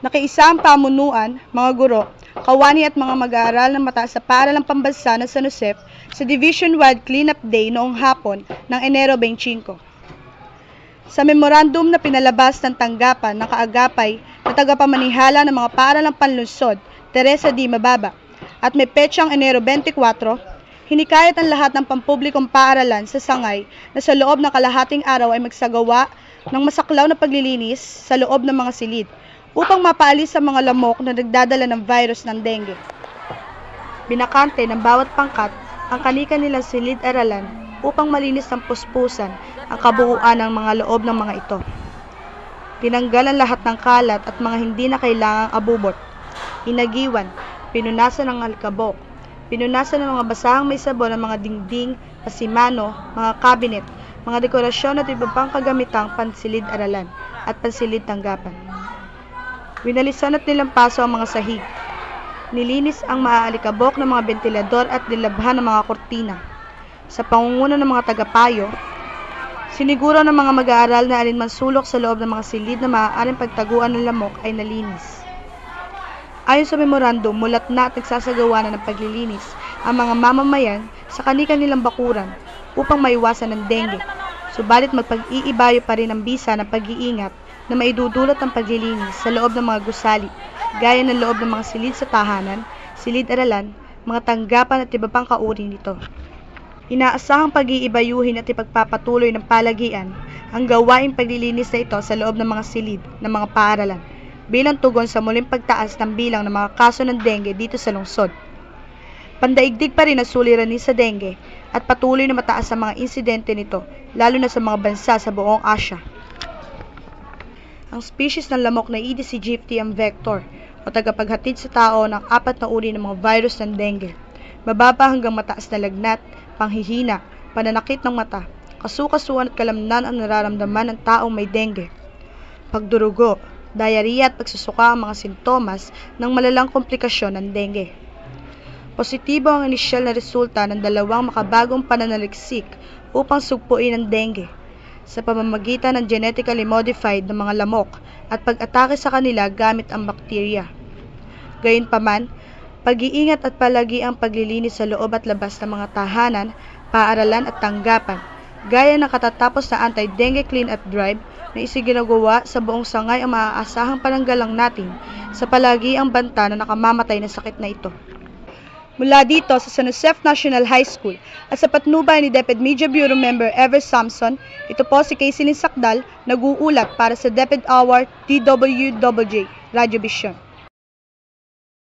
Nakiisa ang pamunuan, mga guro, kawani at mga mag-aaral ng mataas sa paaralang pambansa ng San Jose sa Division-wide Cleanup Day noong hapon ng Enero 25. Sa memorandum na pinalabas ng tanggapan ng kaagapay na tagapamanihala ng mga paaralang panlungsod, Teresa D. Mababa, at may petsang Enero 24, hinikayat ang lahat ng pampublikong paaralan sa sangay na sa loob ng kalahating araw ay magsagawa ng masaklaw na paglilinis sa loob ng mga silid upang mapaalis ang mga lamok na nagdadala ng virus ng dengue. Binakante ng bawat pangkat ang kani-kanilang silid-aralan upang malinis ng puspusan ang kabuuan ng mga loob ng mga ito. Tinanggal ang lahat ng kalat at mga hindi na kailangang abubot. Inagiwan, pinunasan ng alikabok, pinunasan ng mga basahang may sabon ang mga dingding, pasimano, mga kabinet, mga dekorasyon at iba pang kagamitang pansilid-aralan at pansilid tanggapan. Winalisan at nilampaso ang mga sahig. Nilinis ang maaalikabok ng mga bentilador at nilabhan ng mga kortina. Sa pangunguna ng mga tagapayo, siniguro ng mga mag-aaral na alinman sulok sa loob ng mga silid na maaaring pagtaguan ng lamok ay nalinis. Ayon sa memorandum, mulat na at nagsasagawa na ng paglilinis ang mga mamamayan sa kani-kanilang bakuran upang maiwasan ng dengue. Subalit magpag-iibayo pa rin ang bisa ng pag-iingat na maidudulot ang paglilinis sa loob ng mga gusali, gaya ng loob ng mga silid sa tahanan, silid-aralan, mga tanggapan at iba pang kauri nito. Inaasahang pag-iibayuhin at ipagpapatuloy ng palagian ang gawaing paglilinis na ito sa loob ng mga silid ng mga paaralan bilang tugon sa muling pagtaas ng bilang ng mga kaso ng dengue dito sa lungsod. Pandaigdig pa rin ang suliranin sa dengue at patuloy na mataas ang mga insidente nito, lalo na sa mga bansa sa buong Asya. Ang species ng lamok na Aedes aegypti ang vector o tagapaghatid sa tao ng 4 na uri ng mga virus ng dengue. Mababa hanggang mataas na lagnat, panghihina, pananakit ng mata, kasukasuan at kalamnan ang nararamdaman ng taong may dengue. Pagdurugo, diarrhea at pagsusuka ang mga sintomas ng malalang komplikasyon ng dengue. Positibo ang inisyal na resulta ng 2 makabagong pananaliksik upang sugpuin ang dengue sa pamamagitan ng genetically modified na mga lamok at pag-atake sa kanila gamit ang bakterya. Gayunpaman, pag-iingat at palagi ang paglilinis sa loob at labas ng mga tahanan, paaralan at tanggapan, gaya ng katatapos na anti-dengue clean-up drive na isinagawa sa buong sangay ang maaasahang pananggalang natin sa palagi ang banta na nakamamatay na sakit na ito. Mula dito sa San Jose National High School at sa patnubay ni DepEd Media Bureau Member Ever Samson, ito po si Casey Sakdal, nag-uulat para sa DepEd Hour DWWJ Radio Vision.